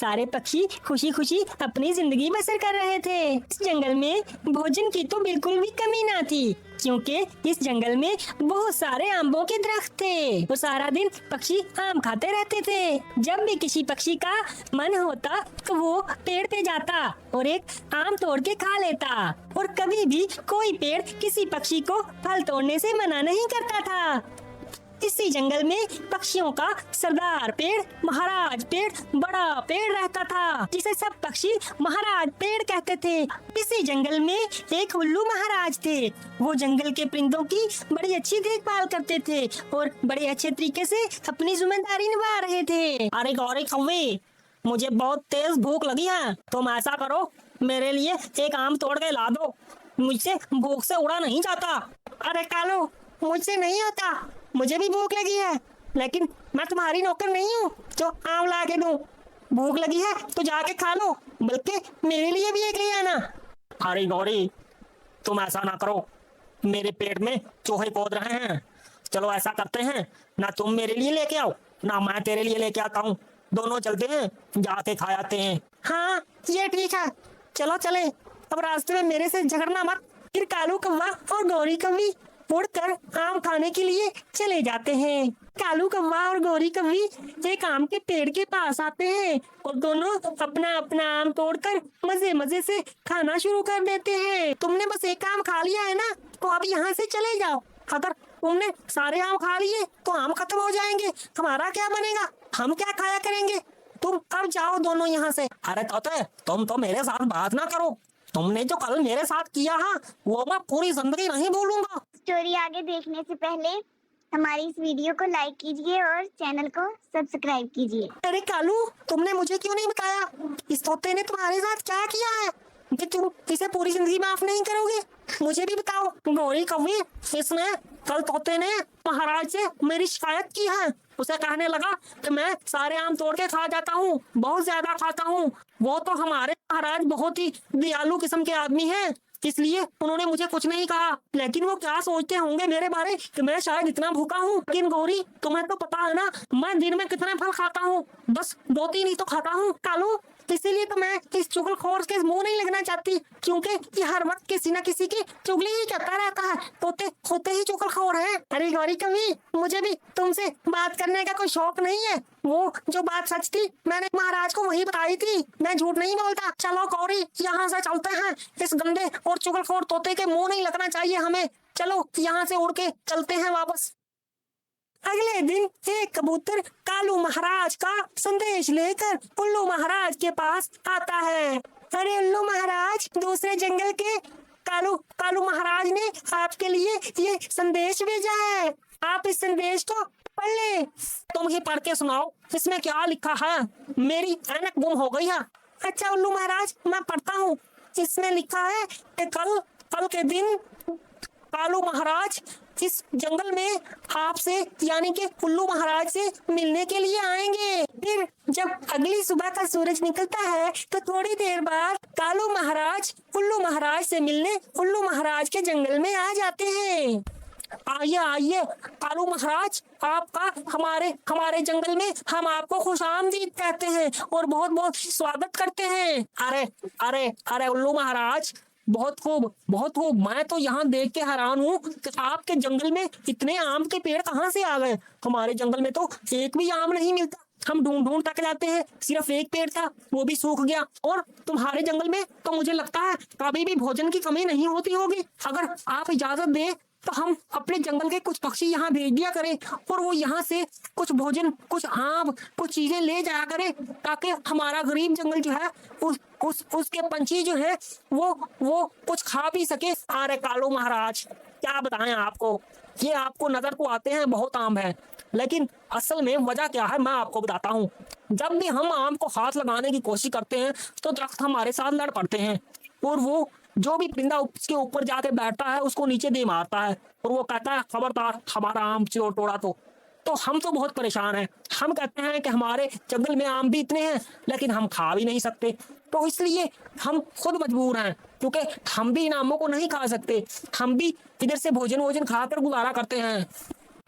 सारे पक्षी खुशी खुशी अपनी जिंदगी बसर कर रहे थे। इस जंगल में भोजन की तो बिल्कुल भी कमी ना थी, क्योंकि इस जंगल में बहुत सारे आमों के दरख्त थे। वो सारा दिन पक्षी आम खाते रहते थे। जब भी किसी पक्षी का मन होता तो वो पेड़ पे जाता और एक आम तोड़ के खा लेता, और कभी भी कोई पेड़ किसी पक्षी को फल तोड़ने से मना नहीं करता था। इसी जंगल में पक्षियों का सरदार पेड़, महाराज पेड़, बड़ा पेड़ रहता था, जिसे सब पक्षी महाराज पेड़ कहते थे। इसी जंगल में एक उल्लू महाराज थे। वो जंगल के परिंदों की बड़ी अच्छी देखभाल करते थे और बड़े अच्छे तरीके से अपनी जिम्मेदारी निभा रहे थे। अरे गौरी कौवे, मुझे बहुत तेज भूख लगी है। तुम ऐसा करो, मेरे लिए एक आम तोड़ के ला दो। मुझसे भूख से उड़ा नहीं जाता। अरे कालू, मुझसे नहीं होता, मुझे भी भूख लगी है, लेकिन मैं तुम्हारी नौकर नहीं हूँ जो आम ला के दूं। भूख लगी है तो जाके खा लो, बल्कि मेरे लिए भी एक ले आना। अरे गौरी, तुम ऐसा ना करो, मेरे पेट में चूहे कूद रहे हैं। चलो ऐसा करते हैं, ना तुम मेरे लिए लेके आओ, ना मैं तेरे लिए लेके आता हूँ। दोनों चलते हैं, जाके खा आते हैं। हाँ, ये ठीक है, चलो चले। अब रास्ते में मेरे से झगड़ना मत। फिर कालू कौवा और गौरी कौवी उड़कर आम खाने के लिए चले जाते हैं। कालू कौवा और गौरी कौवी एक आम के पेड़ के पास आते हैं और दोनों अपना अपना आम तोड़कर मजे मजे से खाना शुरू कर देते हैं। तुमने बस एक आम खा लिया है ना, तो अब यहाँ से चले जाओ। अगर तुमने सारे आम खा लिए तो आम खत्म हो जाएंगे, हमारा क्या बनेगा, हम क्या खाया करेंगे। तुम अब जाओ दोनों यहाँ से। अरे तोते, तुम तो मेरे साथ बात ना करो। तुमने जो कल मेरे साथ किया है वो मैं पूरी जिंदगी नहीं भूलूंगा। स्टोरी आगे देखने से पहले हमारी इस वीडियो को लाइक कीजिए और चैनल को सब्सक्राइब कीजिए। अरे कालू, तुमने मुझे क्यों नहीं बताया इस तोते ने तुम्हारे साथ क्या किया है कि तुम इसे पूरी जिंदगी माफ नहीं करोगे। मुझे भी बताओ। गौरी कौवी, इसने कल तोते ने महाराज से मेरी शिकायत की है। उसे कहने लगा कि मैं सारे आम तोड़ के खा जाता हूँ, बहुत ज्यादा खाता हूँ। वो तो हमारे महाराज बहुत ही दयालु किस्म के आदमी हैं, इसलिए उन्होंने मुझे कुछ नहीं कहा। लेकिन वो क्या सोचते होंगे मेरे बारे कि मैं शायद इतना भूखा हूँ। लेकिन गौरी, तुम्हें तो पता है ना मैं दिन में कितने फल खाता हूँ, बस 2-3 ही तो खाता हूँ। कालू, इसीलिए तो मैं इस चुगलखोर के मुंह नहीं लगना चाहती, क्योंकि ये हर वक्त किसी न किसी की चुगली ही करता रहता है। तोते होते ही चुगलखोर है। अरे गौरी कौवी, मुझे भी तुमसे बात करने का कोई शौक नहीं है। वो जो बात सच थी मैंने महाराज को वही बताई थी, मैं झूठ नहीं बोलता। चलो गौरी, यहाँ से चलते हैं। इस गंदे और चुगलखोर तोते के मुंह नहीं लगना चाहिए हमें। चलो यहाँ से उड़ के चलते हैं वापस। अगले दिन एक कबूतर कालू महाराज का संदेश लेकर उल्लू महाराज के पास आता है। अरे उल्लू महाराज, दूसरे जंगल के कालू महाराज ने आपके लिए ये संदेश भेजा है, आप इस संदेश को पढ़ ले। तुम ही पढ़ के सुनाओ, इसमें क्या लिखा है। मेरी ऐनक गुम हो गई है। अच्छा उल्लू महाराज, मैं पढ़ता हूँ। इसमें लिखा है कि कल के दिन कालू महाराज इस जंगल में आपसे यानी कि उल्लू महाराज से मिलने के लिए आएंगे। फिर जब अगली सुबह का सूरज निकलता है तो थोड़ी देर बाद कालू महाराज उल्लू महाराज से मिलने उल्लू महाराज के जंगल में आ जाते हैं। आइए आइए कालू महाराज, आपका हमारे जंगल में हम आपको खुशामदीद कहते हैं और बहुत बहुत स्वागत करते हैं। अरे अरे अरे उल्लू महाराज, बहुत खूब बहुत खूब। मैं तो यहाँ देख के हैरान हूँ कि आपके जंगल में इतने आम के पेड़ कहाँ से आ गए। हमारे जंगल में तो एक भी आम नहीं मिलता। हम ढूंढ ढूंढ तक जाते हैं, सिर्फ एक पेड़ था, वो भी सूख गया। और तुम्हारे जंगल में तो मुझे लगता है कभी भी भोजन की कमी नहीं होती होगी। अगर आप इजाजत दें तो हम अपने जंगल के कुछ पक्षी यहाँ भेज दिया करें और वो यहाँ से कुछ भोजन, कुछ आम, कुछ चीजें ले जाया करें, ताकि हमारा गरीब जंगल जो है उसके पंछी जो है वो कुछ खा पी सके। अरे कालू महाराज, क्या बताएं आपको, ये आपको नजर तो आते हैं बहुत आम है, लेकिन असल में वजह क्या है मैं आपको बताता हूँ। जब भी हम आम को हाथ लगाने की कोशिश करते हैं तो दरख्त हमारे साथ लड़ पड़ते हैं और वो जो भी परिंदा उसके ऊपर जाके बैठता है उसको नीचे दे मारता है और वो कहता है खबरदार हमारा आम तोड़ा तो हम तो बहुत परेशान हैं। हम कहते हैं कि हमारे जंगल में आम भी इतने हैं लेकिन हम खा भी नहीं सकते, तो इसलिए हम खुद मजबूर हैं, क्योंकि हम भी इन आमों को नहीं खा सकते। हम भी इधर से भोजन खाकर गुजारा करते हैं,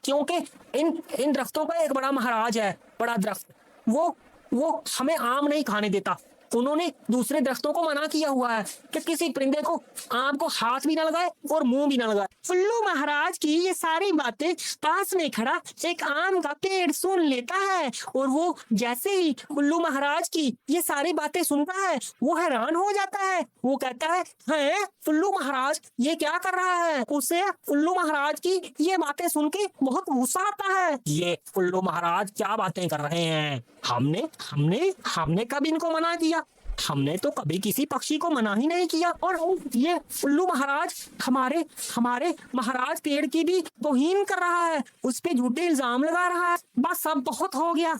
क्योंकि इन दरख्तों का एक बड़ा महाराज है, बड़ा दरख्त, वो वो हमें आम नहीं खाने देता। उन्होंने दूसरे दरख्तों को मना किया हुआ है कि किसी परिंदे को आम को हाथ भी ना लगाए और मुंह भी ना लगाए। उल्लू महाराज की ये सारी बातें पास में खड़ा एक आम का पेड़ सुन लेता है और वो जैसे ही उल्लू महाराज की ये सारी बातें सुनता है वो हैरान हो जाता है। वो कहता है, हैं उल्लू महाराज ये क्या कर रहा है? उसे उल्लू महाराज की ये बातें सुन के बहुत गुस्सा आता है। ये उल्लू महाराज क्या बातें कर रहे हैं? हमने हमने हमने कब इनको मना किया? हमने तो कभी किसी पक्षी को मना ही नहीं किया। और ये उल्लू महाराज हमारे हमारे महाराज पेड़ की भी तौहीन कर रहा है, उस पे झूठे इल्जाम लगा रहा है। बस अब बहुत हो गया।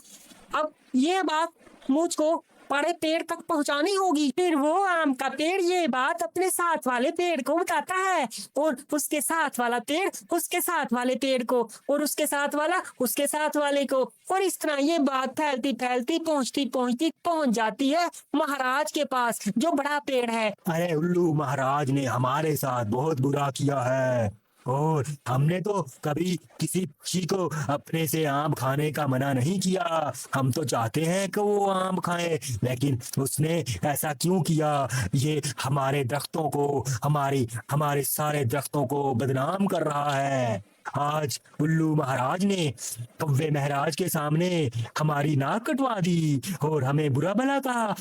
अब ये बात मुझको बड़े पेड़ तक पहुंचानी होगी। फिर वो आम का पेड़ ये बात अपने साथ वाले पेड़ को बताता है और उसके साथ वाला पेड़ उसके साथ वाले पेड़ को और उसके साथ वाला उसके साथ वाले को, और इस तरह ये बात फैलती फैलती पहुंचती पहुंचती पहुंच जाती है महाराज के पास जो बड़ा पेड़ है। अरे उल्लू महाराज ने हमारे साथ बहुत बुरा किया है और हमने तो कभी किसी पक्षी को अपने से आम खाने का मना नहीं किया। हम तो चाहते हैं कि वो आम खाए, लेकिन उसने ऐसा क्यों किया? ये हमारे दरख्तों को हमारे सारे दरख्तों को बदनाम कर रहा है। आज उल्लू महाराज ने कौवे महाराज के सामने हमारी नाक कटवा दी और हमें बुरा भला कहा।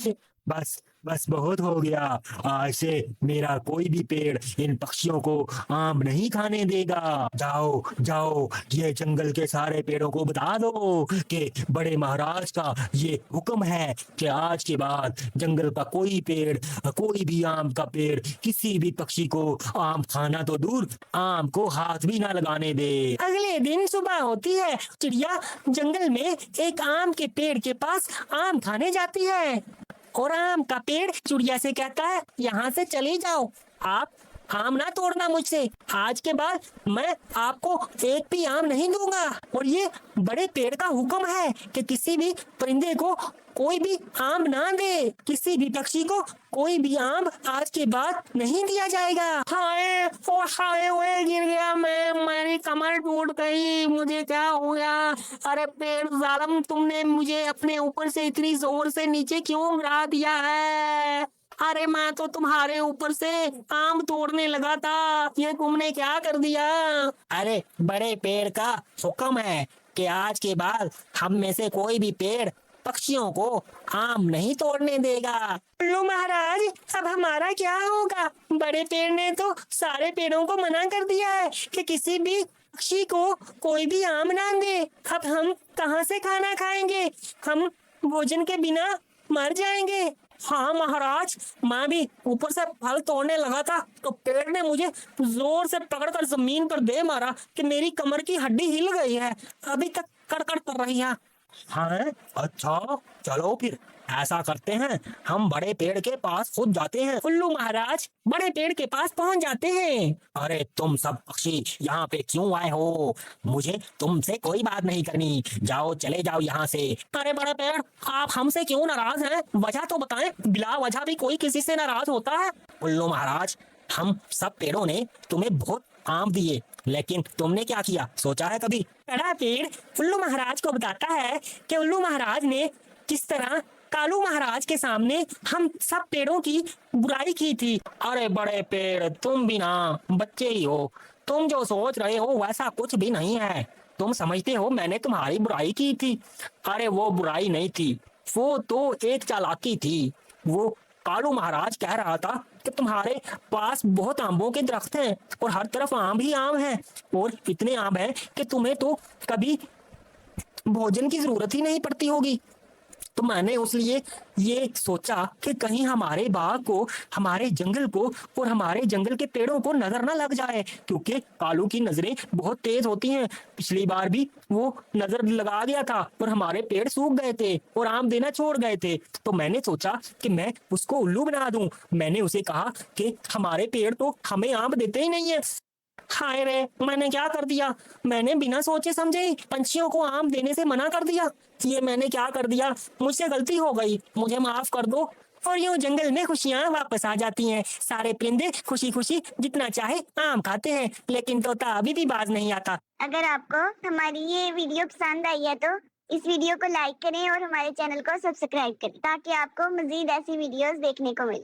बस बस बहुत हो गया। आज से मेरा कोई भी पेड़ इन पक्षियों को आम नहीं खाने देगा। जाओ जाओ ये जंगल के सारे पेड़ों को बता दो कि बड़े महाराज का ये हुक्म है कि आज के बाद जंगल का कोई पेड़, कोई भी आम का पेड़ किसी भी पक्षी को आम खाना तो दूर, आम को हाथ भी ना लगाने दे। अगले दिन सुबह होती है। चिड़िया जंगल में एक आम के पेड़ के पास आम खाने जाती है और आम का पेड़ चिड़िया से कहता है, यहाँ से चली जाओ, आप आम ना तोड़ना मुझसे। आज के बाद मैं आपको एक भी आम नहीं दूंगा। और ये बड़े पेड़ का हुक्म है कि किसी भी परिंदे को कोई भी आम ना दे, किसी भी पक्षी को कोई भी आम आज के बाद नहीं दिया जाएगा। हाय ओ हाय, ओए गिर गया मैं, मेरी कमर टूट गई, मुझे क्या हो गया? अरे पेड़ जालिम, तुमने मुझे अपने ऊपर से इतनी जोर से नीचे क्यों गिरा दिया है? अरे मैं तो तुम्हारे ऊपर से आम तोड़ने लगा था, ये तुमने क्या कर दिया? अरे बड़े पेड़ का हुक्म है कि आज के बाद हम में से कोई भी पेड़ पक्षियों को आम नहीं तोड़ने देगा। लो महाराज, अब हमारा क्या होगा? बड़े पेड़ ने तो सारे पेड़ों को मना कर दिया है कि किसी भी पक्षी को कोई भी आम ना दे। अब हम कहाँ से खाना खाएंगे? हम भोजन के बिना मर जाएंगे। हाँ महाराज, मैं भी ऊपर से फल तोड़ने लगा था तो पेड़ ने मुझे जोर से पकड़कर जमीन पर दे मारा कि मेरी कमर की हड्डी हिल गई है, अभी तक कड़कड़ कर रही है। हाँ अच्छा, चलो फिर ऐसा करते हैं, हम बड़े पेड़ के पास खुद जाते हैं। उल्लू महाराज बड़े पेड़ के पास पहुंच जाते हैं। अरे तुम सब पक्षी यहाँ पे क्यों आए हो? मुझे तुमसे कोई बात नहीं करनी, जाओ चले जाओ यहाँ से। अरे बड़े पेड़, आप हमसे क्यों नाराज हैं? वजह तो बताएं, बिला वजह भी कोई किसी से नाराज होता है? उल्लू महाराज, हम सब पेड़ों ने तुम्हें बहुत आम दिए, लेकिन तुमने क्या किया, सोचा है कभी? बड़ा पेड़ उल्लू महाराज को बताता है कि उल्लू महाराज ने किस तरह कालू महाराज के सामने हम सब पेड़ों की बुराई की थी। अरे बड़े पेड़, तुम भी ना बच्चे ही हो, तुम जो सोच रहे हो वैसा कुछ भी नहीं है। तुम समझते हो मैंने तुम्हारी बुराई की थी। अरे वो बुराई नहीं थी, वो तो एक चालाकी थी। वो कालू महाराज कह रहा था कि तुम्हारे पास बहुत आंबों के दरख्त हैं और हर तरफ आम ही आम हैं और इतने आम हैं कि तुम्हें तो कभी भोजन की जरूरत ही नहीं पड़ती होगी। तो मैंने उसलिए ये सोचा कि कहीं हमारे बाग को, हमारे जंगल को और हमारे जंगल के पेड़ों को नजर ना लग जाए, क्योंकि कालू की नजरें बहुत तेज होती हैं। पिछली बार भी वो नजर लगा गया था और हमारे पेड़ सूख गए थे और आम देना छोड़ गए थे। तो मैंने सोचा कि मैं उसको उल्लू बना दूं। मैंने उसे कहा कि हमारे पेड़ तो हमें आम देते ही नहीं है। हाय रे, मैंने क्या कर दिया? मैंने बिना सोचे समझे ही पंछियों को आम देने से मना कर दिया। ये मैंने क्या कर दिया? मुझसे गलती हो गई, मुझे माफ कर दो। और यूं जंगल में खुशियां वापस आ जाती हैं। सारे परिंदे खुशी खुशी जितना चाहे आम खाते हैं, लेकिन तोता अभी भी बाज नहीं आता। अगर आपको हमारी ये वीडियो पसंद आई है तो इस वीडियो को लाइक करें और हमारे चैनल को सब्सक्राइब करें ताकि आपको मजीद ऐसी वीडियोस देखने को मिले।